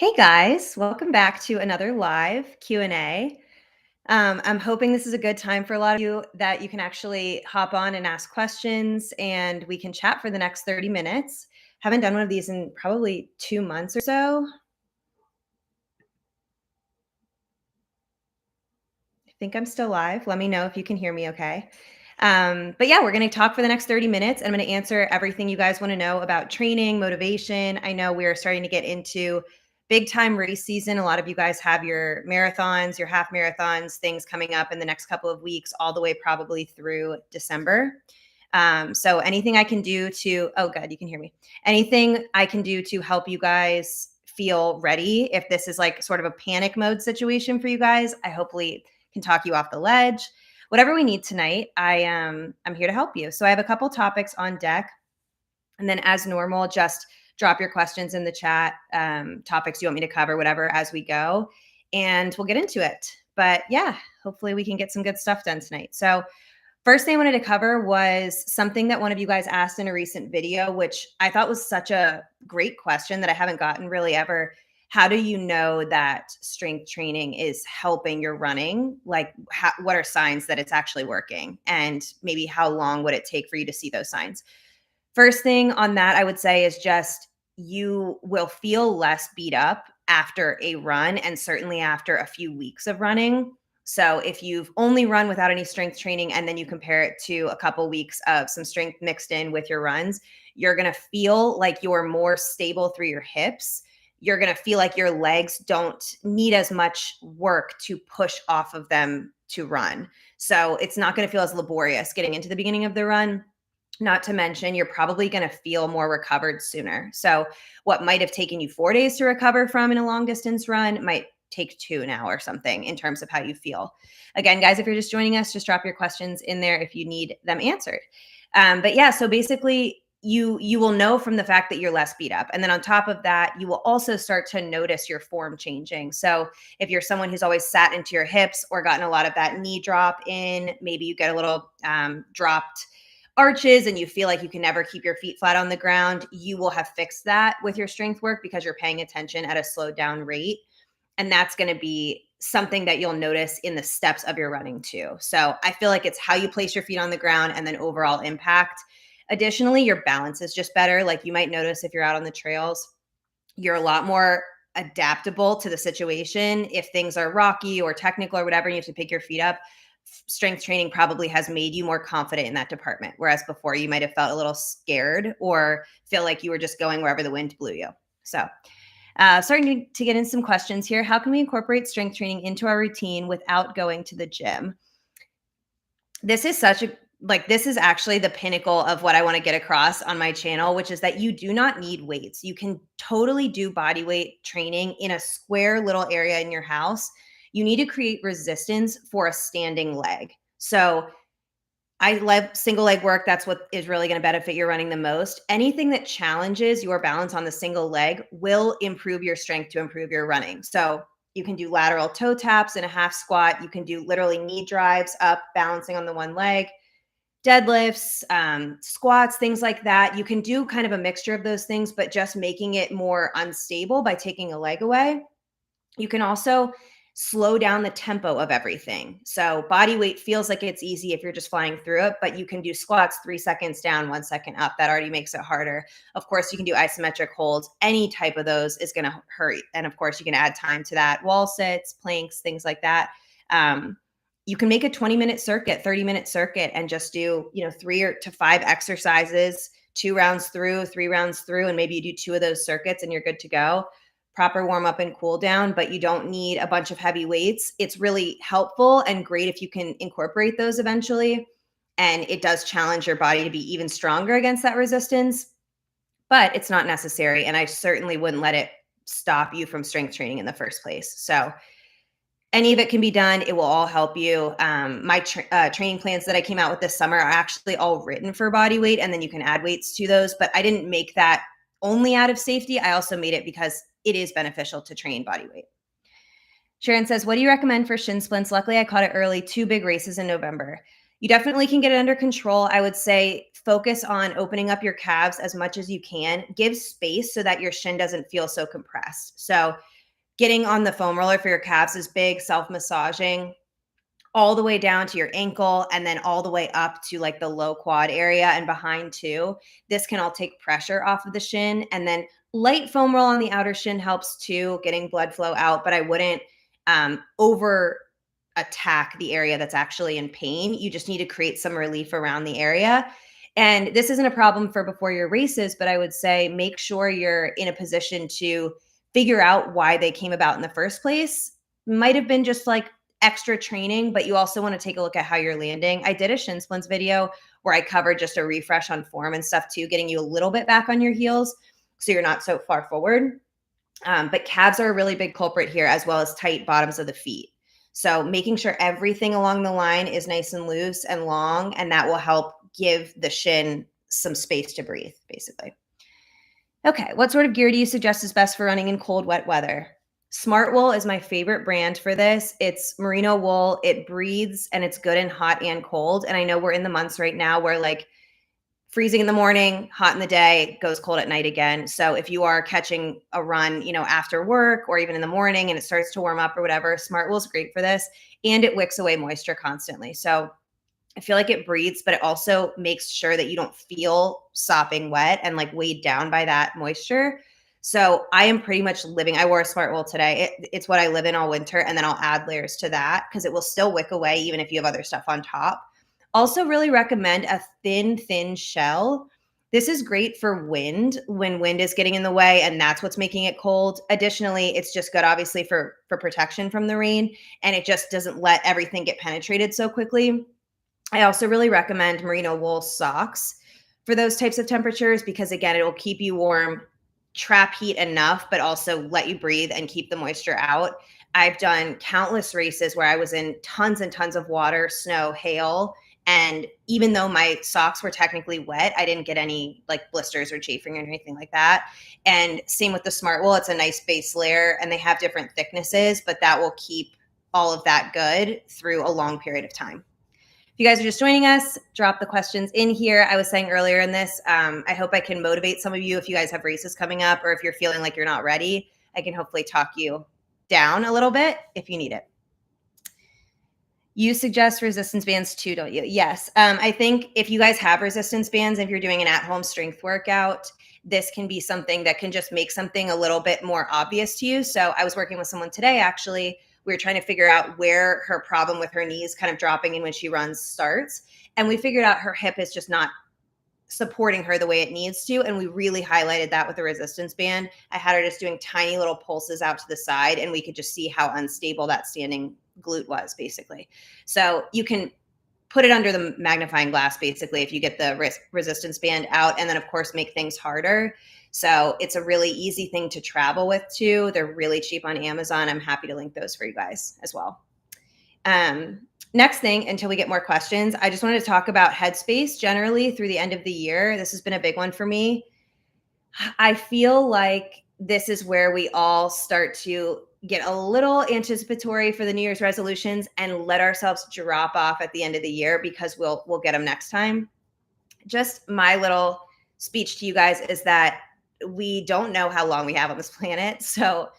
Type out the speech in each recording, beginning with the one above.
Hey guys, welcome back to another live Q&A. I'm hoping this is a good time for a lot of you that you can actually hop on and ask questions and we can chat for the next 30 minutes. Haven't done one of these in probably 2 months or so. I think I'm still live. Let me know if you can hear me okay. But yeah, we're going to talk for the next 30 minutes. I'm going to answer everything you guys want to know about training, motivation. I know we're starting to get into big time race season. A lot of you guys have your marathons, your half marathons, things coming up in the next couple of weeks, all the way probably through December. So anything I can do to, oh, good, you can hear me. Anything I can do to help you guys feel ready if this is like sort of a panic mode situation for you guys, I hopefully can talk you off the ledge. Whatever we need tonight, I'm here to help you. So I have a couple topics on deck, and then as normal, just drop your questions in the chat, topics you want me to cover, whatever, as we go, and we'll get into it. But yeah, hopefully we can get some good stuff done tonight. So first thing I wanted to cover was something that one of you guys asked in a recent video, which I thought was such a great question that I haven't gotten really ever. How do you know that strength training is helping your running? Like, what are signs that it's actually working? And maybe how long would it take for you to see those signs? First thing on that, I would say, is just you will feel less beat up after a run and certainly after a few weeks of running. So if you've only run without any strength training and then you compare it to a couple weeks of some strength mixed in with your runs, you're going to feel like you're more stable through your hips. You're going to feel like your legs don't need as much work to push off of them to run. So it's not going to feel as laborious getting into the beginning of the run. Not to mention, you're probably going to feel more recovered sooner. So, what might have taken you 4 days to recover from in a long distance run might take 2 now or something in terms of how you feel. Again, guys, if you're just joining us, just drop your questions in there if you need them answered. But yeah, so basically, you will know from the fact that you're less beat up, and then on top of that, you will also start to notice your form changing. So, if you're someone who's always sat into your hips or gotten a lot of that knee drop in, maybe you get a little dropped arches and you feel like you can never keep your feet flat on the ground, you will have fixed that with your strength work because you're paying attention at a slowed down rate. And that's going to be something that you'll notice in the steps of your running too. So I feel like it's how you place your feet on the ground and then overall impact. Additionally, your balance is just better. Like you might notice if you're out on the trails, you're a lot more adaptable to the situation. If things are rocky or technical or whatever, and you have to pick your feet up, strength training probably has made you more confident in that department. Whereas before you might have felt a little scared or feel like you were just going wherever the wind blew you. So starting to get in some questions here. How can we incorporate strength training into our routine without going to the gym? This is this is actually the pinnacle of what I want to get across on my channel, which is that you do not need weights. You can totally do body weight training in a square little area in your house. You need to create resistance for a standing leg. So I love single leg work. That's what is really going to benefit your running the most. Anything that challenges your balance on the single leg will improve your strength to improve your running. So you can do lateral toe taps in a half squat. You can do literally knee drives up, balancing on the one leg, deadlifts, squats, things like that. You can do kind of a mixture of those things, but just making it more unstable by taking a leg away. You can also slow down the tempo of everything. So body weight feels like it's easy if you're just flying through it, but you can do squats 3 seconds down, 1 second up. That already makes it harder. Of course, you can do isometric holds. Any type of those is going to hurt. And of course, you can add time to that. Wall sits, planks, things like that. You can make a 20-minute circuit, 30-minute circuit, and just do, 3 to 5 exercises, 2 rounds through, 3 rounds through, and maybe you do 2 of those circuits and you're good to go. Proper warm up and cool down, but you don't need a bunch of heavy weights. It's really helpful and great if you can incorporate those eventually. And it does challenge your body to be even stronger against that resistance, but it's not necessary. And I certainly wouldn't let it stop you from strength training in the first place. So any of it can be done. It will all help you. My training plans that I came out with this summer are actually all written for body weight, and then you can add weights to those. But I didn't make that only out of safety. I also made it because it is beneficial to train body weight. Sharon says, what do you recommend for shin splints? Luckily, I caught it early, 2 big races in November. You definitely can get it under control. I would say focus on opening up your calves as much as you can. Give space so that your shin doesn't feel so compressed. So, getting on the foam roller for your calves is big, self massaging all the way down to your ankle and then all the way up to like the low quad area and behind too. This can all take pressure off of the shin. And then light foam roll on the outer shin helps too, getting blood flow out, but I wouldn't over attack the area that's actually in pain. You just need to create some relief around the area. And this isn't a problem for before your races, but I would say make sure you're in a position to figure out why they came about in the first place. Might have been just like extra training, but you also want to take a look at how you're landing. I did a shin splints video where I covered just a refresh on form and stuff too, getting you a little bit back on your heels so you're not so far forward. But calves are a really big culprit here, as well as tight bottoms of the feet. So making sure everything along the line is nice and loose and long, and that will help give the shin some space to breathe, basically. Okay, what sort of gear do you suggest is best for running in cold, wet weather? Smart Wool is my favorite brand for this. It's merino wool. It breathes and it's good in hot and cold. And I know we're in the months right now where like freezing in the morning, hot in the day, goes cold at night again. So if you are catching a run, after work or even in the morning and it starts to warm up or whatever, Smart Wool is great for this. And it wicks away moisture constantly. So I feel like it breathes, but it also makes sure that you don't feel sopping wet and like weighed down by that moisture. So I am pretty much I wore a Smart Wool today. It's what I live in all winter. And then I'll add layers to that because it will still wick away even if you have other stuff on top. Also really recommend a thin shell. This is great for wind when wind is getting in the way and that's what's making it cold. Additionally, it's just good obviously for protection from the rain and it just doesn't let everything get penetrated so quickly. I also really recommend merino wool socks for those types of temperatures because, again, it will keep you warm, trap heat enough, but also let you breathe and keep the moisture out. I've done countless races where I was in tons and tons of water, snow, hail. And even though my socks were technically wet, I didn't get any like blisters or chafing or anything like that. And same with the Smart Wool. It's a nice base layer and they have different thicknesses, but that will keep all of that good through a long period of time. If you guys are just joining us, drop the questions in here. I was saying earlier in this, I hope I can motivate some of you if you guys have races coming up or if you're feeling like you're not ready. I can hopefully talk you down a little bit if you need it. You suggest resistance bands too, don't you? Yes. I think if you guys have resistance bands, if you're doing an at-home strength workout, this can be something that can just make something a little bit more obvious to you. So I was working with someone today, actually. We were trying to figure out where her problem with her knees kind of dropping in when she runs starts. And we figured out her hip is just not supporting her the way it needs to. And we really highlighted that with the resistance band. I had her just doing tiny little pulses out to the side and we could just see how unstable that standing glute was basically. So you can put it under the magnifying glass basically if you get the resistance band out and then of course make things harder. So it's a really easy thing to travel with too. They're really cheap on Amazon. I'm happy to link those for you guys as well. Next thing, until we get more questions, I just wanted to talk about headspace generally through the end of the year. This has been a big one for me. I feel like this is where we all start to get a little anticipatory for the New Year's resolutions and let ourselves drop off at the end of the year because we'll get them next time. Just my little speech to you guys is that we don't know how long we have on this planet. So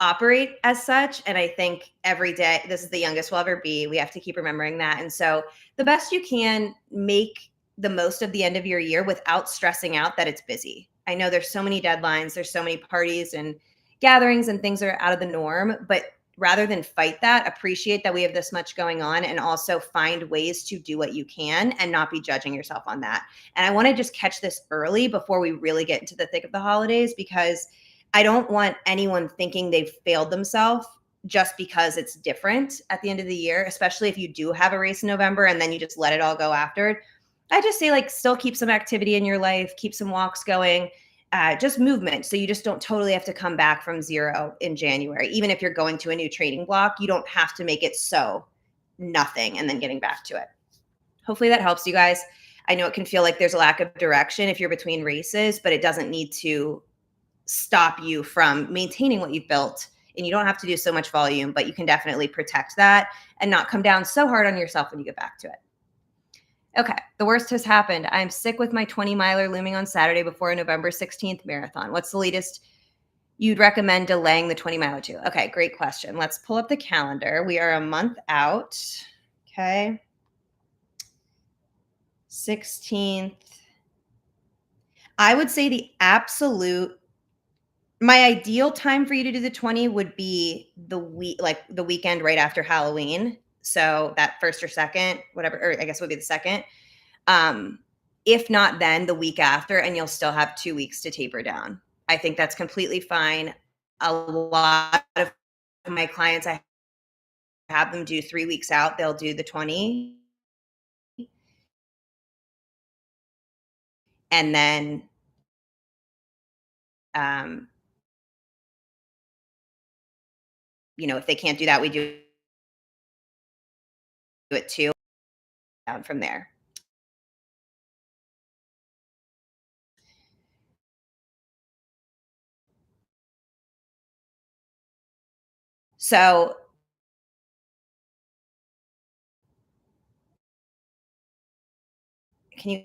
operate as such. And I think every day, this is the youngest we'll ever be. We have to keep remembering that. And so the best you can, make the most of the end of your year without stressing out that it's busy. I know there's so many deadlines, there's so many parties and gatherings and things that are out of the norm, but rather than fight that, appreciate that we have this much going on and also find ways to do what you can and not be judging yourself on that. And I want to just catch this early before we really get into the thick of the holidays, because I don't want anyone thinking they've failed themselves just because it's different at the end of the year, especially if you do have a race in November and then you just let it all go after. I just say like still keep some activity in your life, keep some walks going, just movement. So you just don't totally have to come back from zero in January. Even if you're going to a new training block, you don't have to make it so nothing and then getting back to it. Hopefully that helps you guys. I know it can feel like there's a lack of direction if you're between races, but it doesn't need to stop you from maintaining what you've built. And you don't have to do so much volume, but you can definitely protect that and not come down so hard on yourself when you get back to it. Okay. The worst has happened. I'm sick with my 20 miler looming on Saturday before a November 16th marathon. What's the latest you'd recommend delaying the 20 miler to? Okay, great question. Let's pull up the calendar. We are a month out. Okay. 16th. I would say the absolute my ideal time for you to do the 20 would be the weekend right after Halloween. So that first or second, whatever, or I guess would be the second. Um, if not, then the week after, and you'll still have 2 weeks to taper down. I think that's completely fine. A lot of my clients, I have them do 3 weeks out. They'll do the 20, and then um, if they can't do that, we do it too. Down from there. So can you